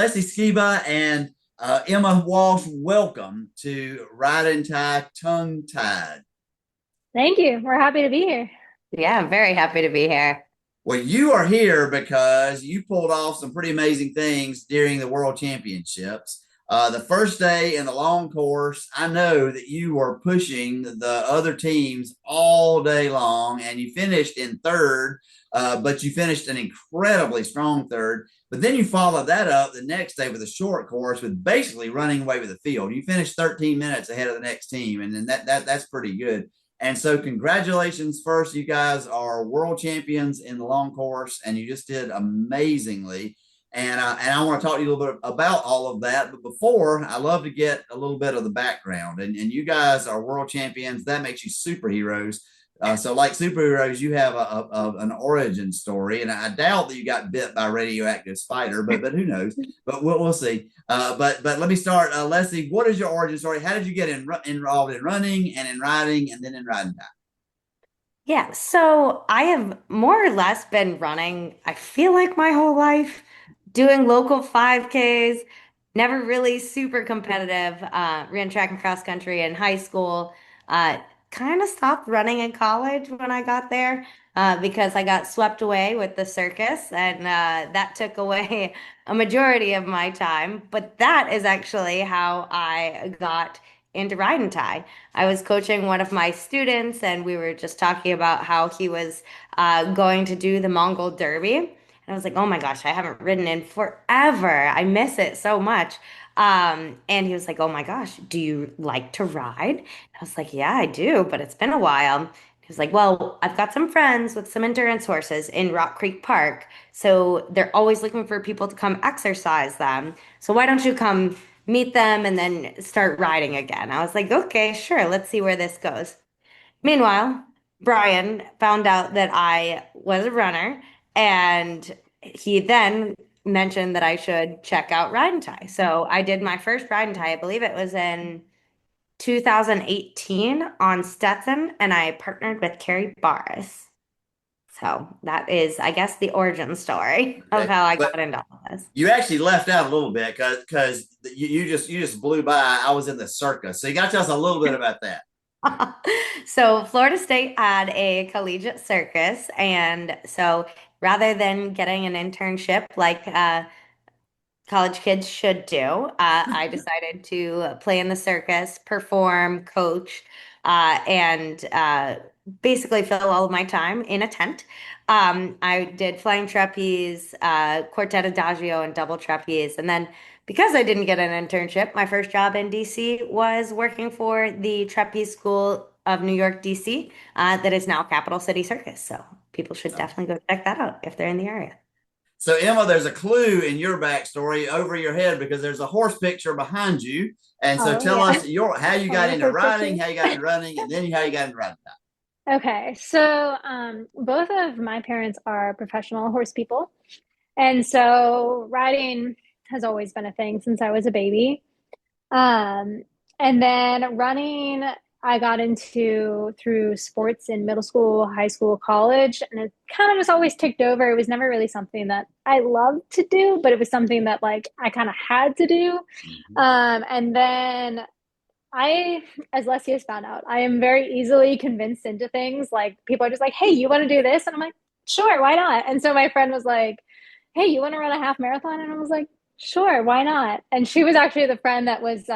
Lessie Skiba and Emma Walsh, welcome to Riding Tie Tongue Tied. Thank you. We're happy to be here. Yeah, I'm very happy to be here. Well, you are here because you pulled off some pretty amazing things during the World Championships. The first day in the long course, I know that you were pushing the other teams all day long, and you finished in third, but you finished an incredibly strong third. But then you followed that up the next day with a short course with basically running away with the field. You finished 13 minutes ahead of the next team, and then that's pretty good. And so, congratulations first. You guys are world champions in the long course, and you just did amazingly. And I want to talk to you a little bit about all of that. But before, I love to get a little bit of the background. And you guys are world champions. That makes you superheroes. So, like superheroes, you have an origin story, and I doubt that you got bit by a radioactive spider, but who knows? But we'll see. But let me start, Leslie. What is your origin story? How did you get involved in running and in riding, and then in riding time? Yeah, so I have more or less been running, I feel like my whole life, doing local 5Ks, never really super competitive. Ran track and cross country in high school. Uh, Kind of stopped running in college when I got there because I got swept away with the circus, and that took away a majority of my time. But that is actually how I got into ride and tie. I was coaching one of my students, and we were just talking about how he was going to do the Mongol Derby. And I was like, oh my gosh, I haven't ridden in forever. I miss it so much. And he was like, oh my gosh, do you like to ride? I was like, yeah, I do, but it's been a while. He was like, well, I've got some friends with some endurance horses in Rock Creek Park. So they're always looking for people to come exercise them. So why don't you come meet them and then start riding again? I was like, okay, sure, let's see where this goes. Meanwhile, Brian found out that I was a runner, and he then mentioned that I should check out Ride and Tie. So I did my first Ride and Tie, I believe it was in 2018 on Stetson, and I partnered with Carrie Barris. So that is, I guess, the origin story of Okay, how I got but into all this. you actually left out a little bit because you just blew by. I was in the circus, so you got to tell us a little bit about that. So Florida State had a collegiate circus, and so rather than getting an internship like college kids should do, I decided to play in the circus, perform, coach, and basically fill all of my time in a tent. I did flying trapeze, quartet adagio, and double trapeze. And then because I didn't get an internship, my first job in DC was working for the Trapeze School of New York, DC, that is now Capital City Circus. So people should definitely go check that out if they're in the area. So, Emma, there's a clue in your backstory over your head because there's a horse picture behind you. And so, Oh, tell yeah. us how you got into Wonderful riding, picture. how you got into running, and then how you got into riding. Okay, so both of my parents are professional horse people. And so riding has always been a thing since I was a baby. Um, and then running, I got into through sports in middle school, high school, college, and it kind of just always ticked over. It was never really something that I loved to do, but it was something that like I kind of had to do. Mhm. And then I, as Leslie has found out, I am very easily convinced into things. Like people are just like, "Hey, you want to do this?" And I'm like, "Sure, why not?" And so my friend was like, "Hey, you want to run a half marathon?" And I was like, "Sure, why not?" And she was actually the friend that was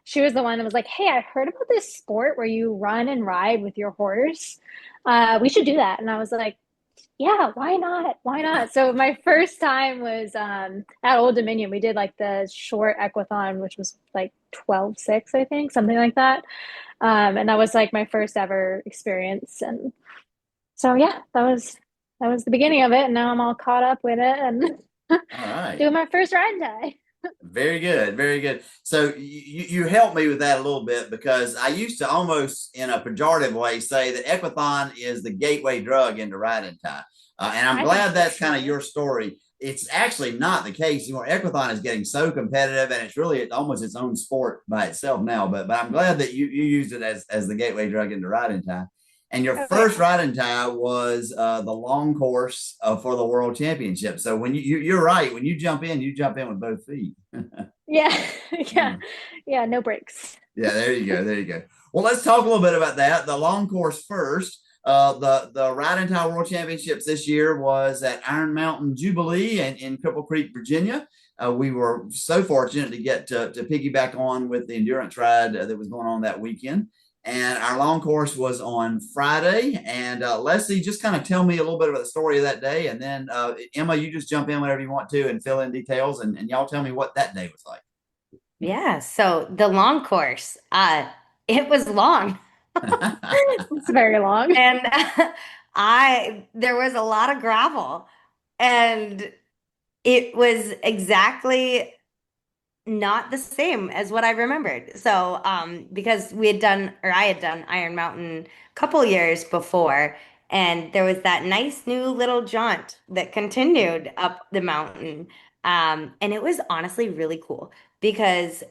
she was the one that was like, "Hey, I heard about this sport where you run and ride with your horse. We should do that." And I was like, yeah, why not? Why not? So my first time was at Old Dominion. We did like the short equathon, which was like 12:06, I think, something like that. And that was like my first ever experience. And so yeah, that was the beginning of it. And now I'm all caught up with it and All right. doing my first ride day. Very good, very good. So you helped me with that a little bit because I used to almost in a pejorative way say that Equithon is the gateway drug into riding tie. And I'm I think glad for that's kind of sure. your story. It's actually not the case anymore. Equithon is getting so competitive and it's really almost its own sport by itself now. But I'm glad that you used it as the gateway drug into riding tie. and your Oh yeah. first riding tie was the long course for the World Championship. So when you're right, when you jump in with both feet. Yeah. Yeah. Yeah, no breaks. Yeah, there you go. There you go. Well, let's talk a little bit about that. The long course first. The Ride and Tie World Championships this year was at Iron Mountain Jubilee in Cripple Creek, Virginia. We were so fortunate to get to piggyback on with the endurance ride that was going on that weekend. And our long course was on Friday. And Leslie, just kind of tell me a little bit about the story of that day. And then Emma, you just jump in whenever you want to and fill in details. And y'all tell me what that day was like. Yeah, so the long course, it was long. It's very long. And there was a lot of gravel, and it was exactly not the same as what I remembered. So, because we had done, or I had done Iron Mountain a couple years before, and there was that nice new little jaunt that continued up the mountain. And it was honestly really cool because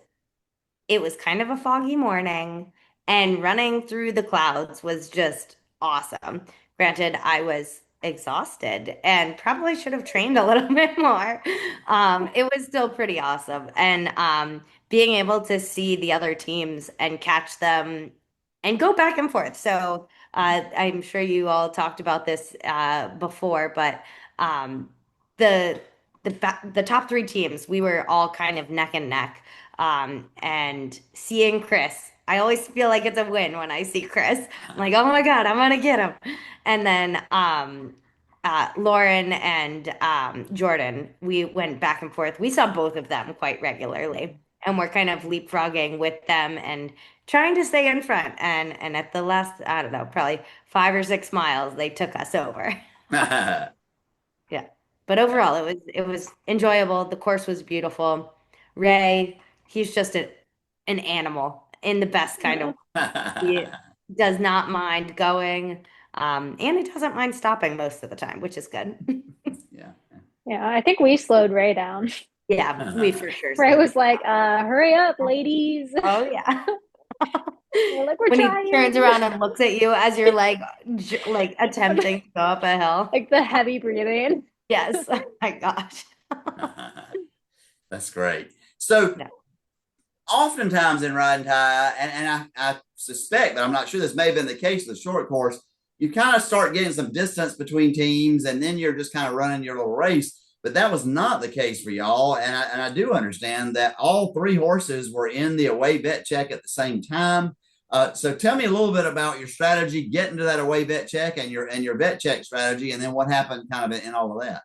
it was kind of a foggy morning, and running through the clouds was just awesome. Granted, I was exhausted and probably should have trained a little bit more. It was still pretty awesome. And being able to see the other teams and catch them and go back and forth. So I'm sure you all talked about this before, but um, the the top three teams, we were all kind of neck and neck. And seeing Chris, I always feel like it's a win when I see Chris. I'm like, oh my God, I'm gonna get him. And then Lauren and Jordan, we went back and forth. We saw both of them quite regularly, and we're kind of leapfrogging with them and trying to stay in front. And at the last, I don't know, probably 5 or 6 miles, they took us over. Yeah. But overall, it was enjoyable. The course was beautiful. Ray, he's just an animal in the best kind of Yeah. way. He does not mind going, and he doesn't mind stopping most of the time, which is good. Yeah. Yeah, I think we slowed Ray down. Yeah, we for sure Ray slowed was it like, down. hurry up, ladies. Oh yeah. We're like, we're When he trying. turns around and looks at you as you're like attempting to go up a hill. Like the heavy breathing. Yes. Oh my gosh. That's great. So No. oftentimes in riding tie, and I suspect, but I'm not sure this may have been the case with the short course, you kind of start getting some distance between teams, and then you're just kind of running your little race. But that was not the case for y'all, and I do understand that all three horses were in the away vet check at the same time. So tell me a little bit about your strategy getting to that away vet check and your vet check strategy, and then what happened kind of in all of that.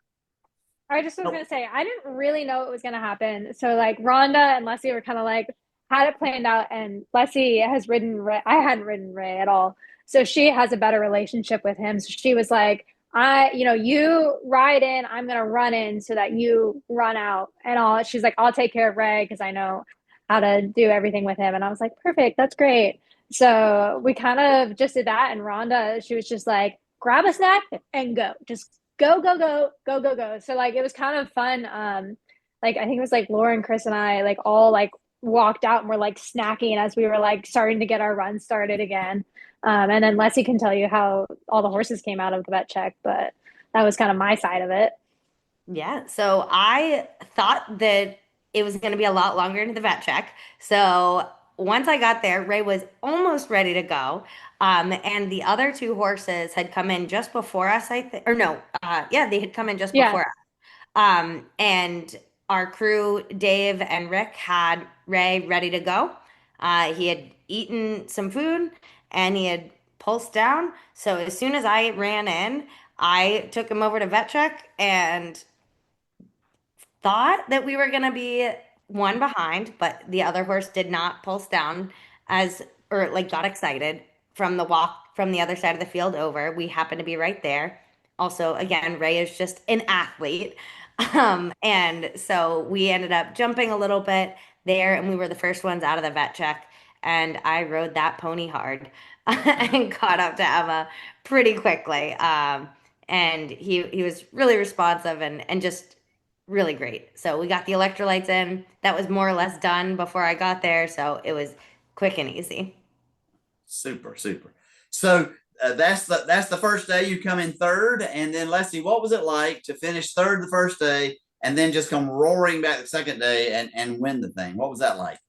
I just was gonna say I didn't really know what was gonna happen. So like Rhonda and Leslie were kind of like had it planned out, and Leslie has ridden Ray. I hadn't ridden Ray at all, so she has a better relationship with him. So she was like, you ride in, I'm gonna run in so that you run out, and all. She's like, I'll take care of Ray because I know how to do everything with him. And I was like, perfect, that's great. So we kind of just did that, and Rhonda, she was just like, grab a snack and go, just go, go, go, go, go, go. So like it was kind of fun. Like I think it was like Laura and Chris and I like all like walked out and were like snacking as we were like starting to get our run started again. And then Leslie can tell you how all the horses came out of the vet check, but that was kind of my side of it. Yeah, so I thought that it was going to be a lot longer into the vet check. So once I got there, Ray was almost ready to go. And the other two horses had come in just before us, I think, or no, yeah, they had come in just Yeah. before us. And our crew, Dave and Rick, had Ray ready to go. He had eaten some food and he had pulsed down. So as soon as I ran in, I took him over to vet check and thought that we were going to be one behind, but the other horse did not pulse down as, or like got excited from the walk from the other side of the field over. We happened to be right there. Also, again, Ray is just an athlete. And so we ended up jumping a little bit there, and we were the first ones out of the vet check. And I rode that pony hard and caught up to Emma pretty quickly. And he was really responsive and just really great. So we got the electrolytes in. That was more or less done before I got there, so it was quick and easy. Super, super. So that's the first day. You come in third, and then Leslie, what was it like to finish third the first day, and then just come roaring back the second day and win the thing? What was that like?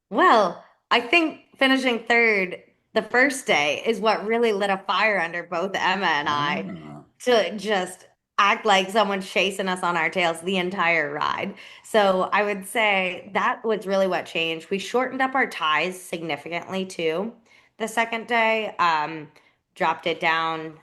Well, I think finishing third the first day is what really lit a fire under both Emma and I Ah, to just act like someone's chasing us on our tails the entire ride. So I would say that was really what changed. We shortened up our ties significantly too the second day. Dropped it down.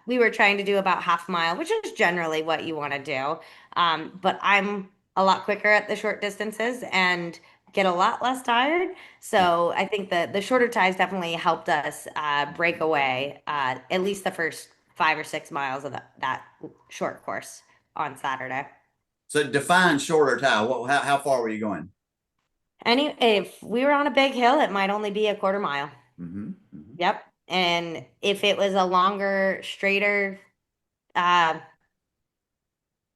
We were trying to do about half mile, which is generally what you want to do. But I'm a lot quicker at the short distances and get a lot less tired. So I think the shorter ties definitely helped us break away at least the first 5 or 6 miles of that short course on Saturday. so define shorter tie. How far were you going? If we were on a big hill, it might only be a quarter mile. Mm-hmm, mm-hmm. Yep. And if it was a longer, straighter uh,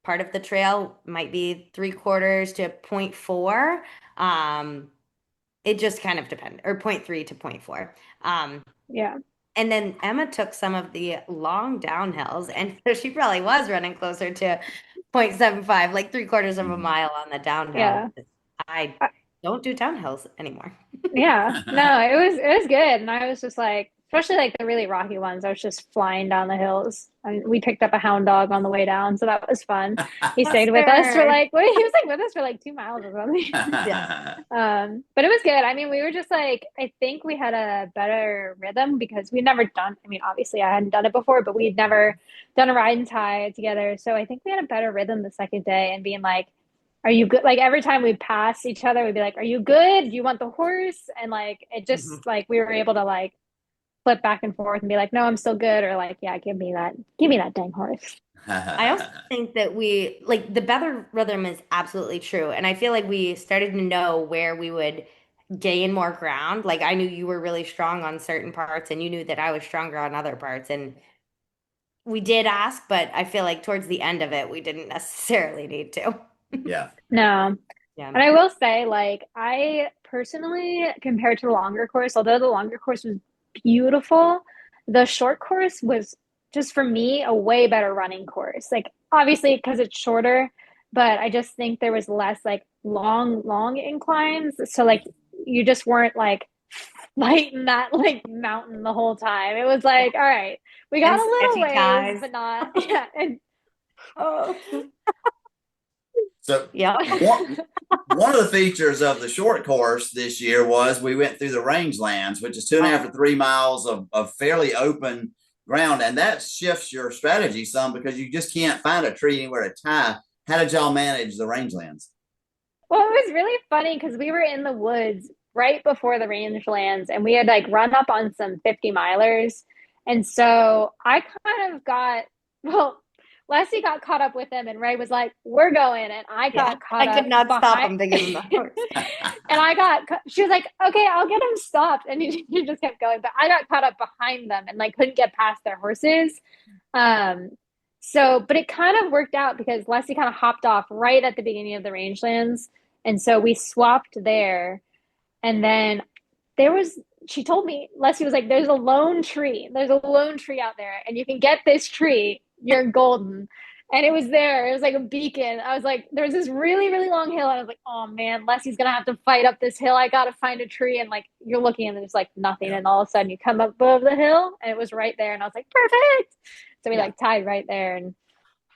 part of the trail, might be 3/4 to 0.4. It just kind of depends, or 0.3 to 0.4. Yeah. And then Emma took some of the long downhills, and so she probably was running closer to 0.75, like 3/4 of a Mm-hmm. mile on the downhill. Yeah. I don't do downhills anymore. Yeah, no, it was good, and I was just like, especially like the really rocky ones, I was just flying down the hills, and we picked up a hound dog on the way down, so that was fun. He stayed with us for Buster. like, what, he was like with us for like 2 miles or something. Yeah. But it was good. I mean, we were just like, I think we had a better rhythm because we'd never done. I mean, obviously, I hadn't done it before, but we'd never done a ride and tie together, so I think we had a better rhythm the second day, and being like, are you good? Like every time we pass each other, we'd be like, are you good? Do you want the horse? And like, it Mhm. just like, we were able to like flip back and forth and be like, no, I'm still good. Or like, yeah, give me that dang horse. I also think that we like the better rhythm is absolutely true. And I feel like we started to know where we would gain more ground. Like I knew you were really strong on certain parts and you knew that I was stronger on other parts. And we did ask, but I feel like towards the end of it, we didn't necessarily need to. Yeah. No. Yeah. And I will say, like, I personally, compared to the longer course, although the longer course was beautiful, the short course was just for me a way better running course. Like, obviously, because it's shorter, but I just think there was less like long inclines. So, like, you just weren't like fighting that like mountain the whole time. It was Yeah. like, all right, we got And a little sketchy ways, ties. but not, yeah. And Oh, So yeah. one of the features of the short course this year was we went through the rangelands, which is 2.5 to 3 miles of fairly open ground. And that shifts your strategy some because you just can't find a tree anywhere to tie. How did y'all manage the rangelands? well, it was really funny because we were in the woods right before the rangelands and we had like run up on some 50 milers. And so I kind of got, well, Leslie got caught up with them and Ray was like, we're going. And I Yeah. got caught I could up not stop behind. him to give him the horse. And she was like, okay, I'll get him stopped. And he just kept going. But I got caught up behind them and like couldn't get past their horses. Um, but it kind of worked out because Leslie kind of hopped off right at the beginning of the rangelands. And so we swapped there. And then she told me, Leslie was like, there's a lone tree. There's a lone tree out there. And you can get this tree. You're golden. And it was there. It was like a beacon. I was like, there was this really, really long hill. And I was like, oh man, Leslie's going to have to fight up this hill. I got to find a tree. And like, you're looking and there's like nothing. Yeah. And all of a sudden you come up above the hill and it was right there. And I was like, perfect. So we Yeah. like tied right there. And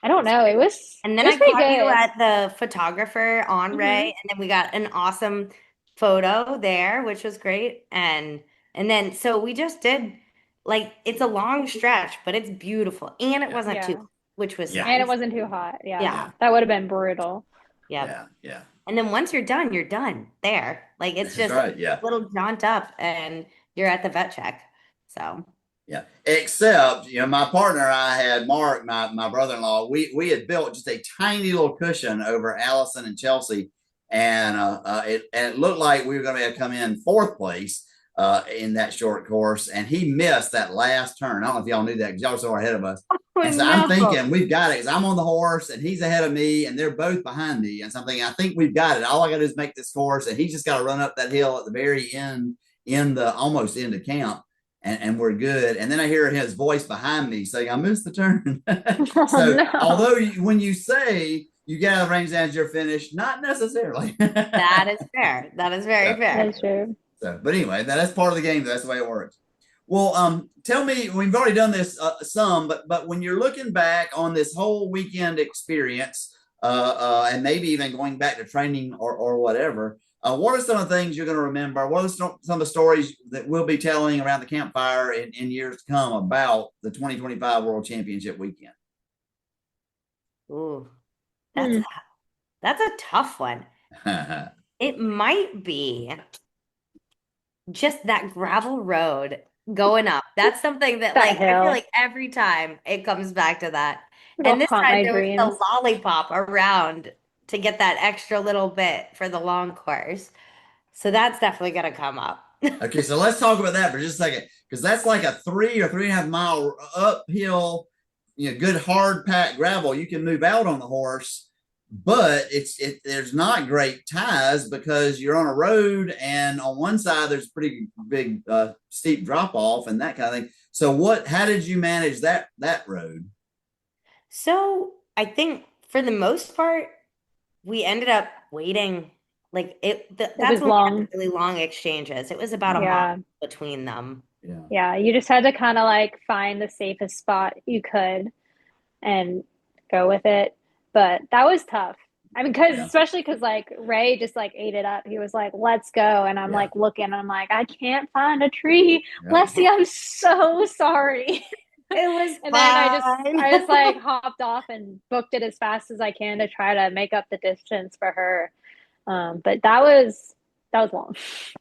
I don't know. And then It was I pretty caught you good. at the photographer on Mm-hmm. Ray, and then we got an awesome photo there, which was great. And then so we just did like it's a long stretch, but it's beautiful. And it Yeah. wasn't too, Yeah. which was Yeah. And it nice. wasn't too hot. Yeah. Yeah. Yeah. That would have been brutal. Yep. Yeah. Yeah. And then once you're done there. Like it's That's just a right. Yeah. little jaunt up and you're at the vet check. So Yeah. Except, my partner, I had Mark, my brother-in-law, we had built just a tiny little cushion over Allison and Chelsea. And it looked like we were going to come in fourth place in that short course. And he missed that last turn. I don't know if y'all knew that because y'all were so far ahead of us. oh And so I'm no. thinking we've got it because I'm on the horse and he's ahead of me and they're both behind me. And something I think we've got it. All I got to do is make this course and he's just got to run up that hill at the very end, almost end of camp. and we're good. And then I hear his voice behind me saying, I missed the turn. Oh So no. although when you say you got to range as you're finished, not necessarily. That is fair. That is very So, fair. That's true. so, but anyway, that's part of the game. That's the way it works. Well, tell me, we've already done this some, but when you're looking back on this whole weekend experience, and maybe even going back to training or whatever, what are some of the things you're going to remember? What are some of the stories that we'll be telling around the campfire in years to come about the 2025 World Championship weekend? Ooh, that's Hmm. that's a tough one. It might be just that gravel road going up. That's something that That like I feel hill. like every time it comes back to that. It'll And this haunt time my there was the dreams. lollipop around to get that extra little bit for the long course. So that's definitely gonna come up. Okay, so let's talk about that for just a second, because that's like a 3 or 3.5 mile uphill, good hard packed gravel. You can move out on the horse, but there's not great ties because you're on a road, and on one side there's pretty big steep drop off and that kind of thing. So how did you manage that road? So I think for the most part, we ended up waiting like It that's was when we had the long. really long exchanges. It was about a mile Yeah. between them. Yeah. Yeah. You just had to kind of like find the safest spot you could and go with it. But that was tough. I mean, because Yeah. especially because like Ray just like ate it up. He was like, let's go. And I'm Yeah. like looking, and I'm like, I can't find a tree. Yeah. Leslie, I'm so sorry. It was And then fine. I just like hopped off and booked it as fast as I can to try to make up the distance for her. But that was long.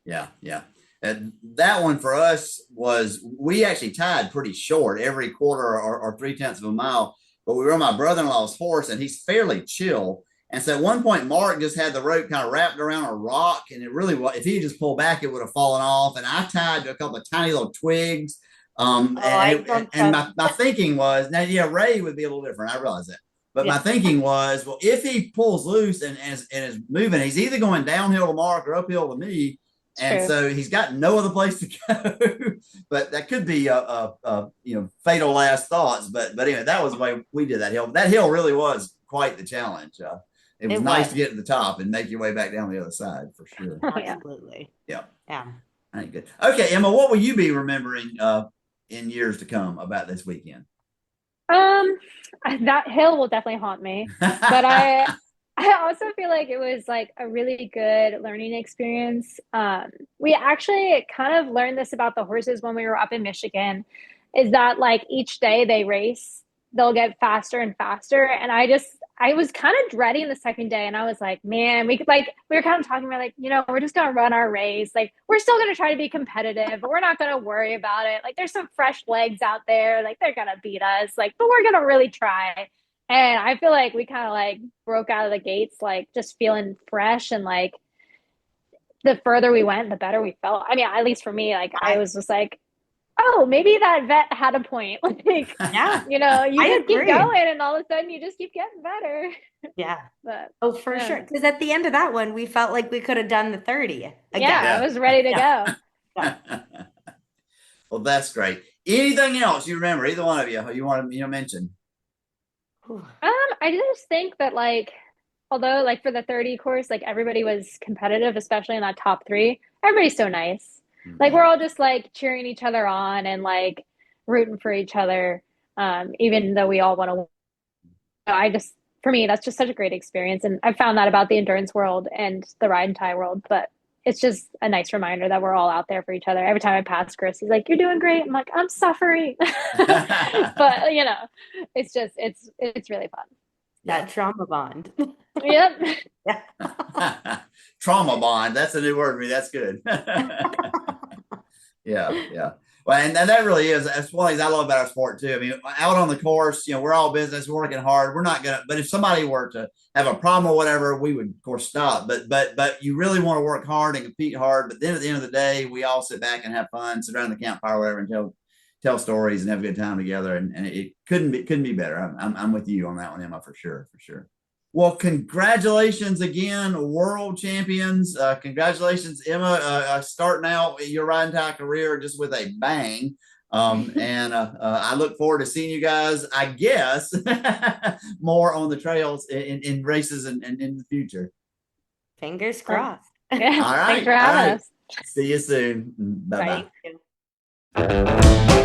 Yeah, yeah. And that one for us was, we actually tied pretty short every quarter or 3/10 of a mile, but we were on my brother-in-law's horse and he's fairly chill. And so at one point, Mark just had the rope kind of wrapped around a rock, and it really was, if he had just pulled back, it would have fallen off. And I tied to a couple of tiny little twigs. Oh, I don't And trust. my thinking was, now, yeah, Ray would be a little different. I realize that. But my Yeah, thinking was, well, if he pulls loose and is moving, he's either going downhill to Mark or uphill to me. It's And true. so he's got no other place to go. But that could be fatal last thoughts. But anyway, that was the way we did that hill. That hill really was quite the challenge. It was it nice to was. get to the top and make your way back down the other side for sure. Oh yeah. Absolutely. Yeah, Yeah. I think good. Okay, Emma, what will you be remembering in years to come about this weekend? Um, that hill will definitely haunt me. But I also feel like it was like a really good learning experience. We actually kind of learned this about the horses when we were up in Michigan, is that like each day they race, they'll get faster and faster. And I was kind of dreading the second day, and I was like, man, we could like we were kind of talking about like, we're just gonna run our race. Like we're still gonna try to be competitive, but we're not gonna worry about it. Like there's some fresh legs out there, like they're gonna beat us, like, but we're gonna really try. And I feel like we kind of like broke out of the gates, like just feeling fresh. And like the further we went, the better we felt. I mean, at least for me, like I I was just like, oh, maybe that vet had a point. Like, yeah, you I just keep agree. going and all of a sudden you just keep getting better. Yeah. But Oh, for yeah, sure. Because at the end of that one, we felt like we could have done the 30 yeah, again. I Yeah. was ready to Yeah. go. Yeah. Well, that's great. Anything else you remember, either one of you want to mention? Whew. I just think that like, although like for the 30 course, like everybody was competitive, especially in that top three, everybody's so nice. Like we're Mm-hmm. all just like cheering each other on and like rooting for each other. Even though we all want to, I just, for me, that's just such a great experience. And I found that about the endurance world and the ride and tie world, but it's just a nice reminder that we're all out there for each other. Every time I pass Chris, he's like, "You're doing great." I'm like, "I'm suffering," but it's really fun. Yeah. That trauma bond. Yep. Yeah. Trauma bond. That's a new word to me. That's good. Yeah, yeah. Well, and that really is. That's one of the things I love about our sport too. I mean, out on the course, we're all business, we're working hard. We're not gonna. But if somebody were to have a problem or whatever, we would of course stop. But you really want to work hard and compete hard. But then at the end of the day, we all sit back and have fun, sit around the campfire, or whatever, and tell stories and have a good time together. And it couldn't be better. I'm with you on that one, Emma, for sure, for sure. Well, congratulations again, world champions. Congratulations, Emma, starting out your riding tie career just with a bang. And I look forward to seeing you guys, I guess, more on the trails in races and in the future. Fingers crossed. Yeah. All Thanks right. for All having right. us. See you soon. Bye bye. Thank you.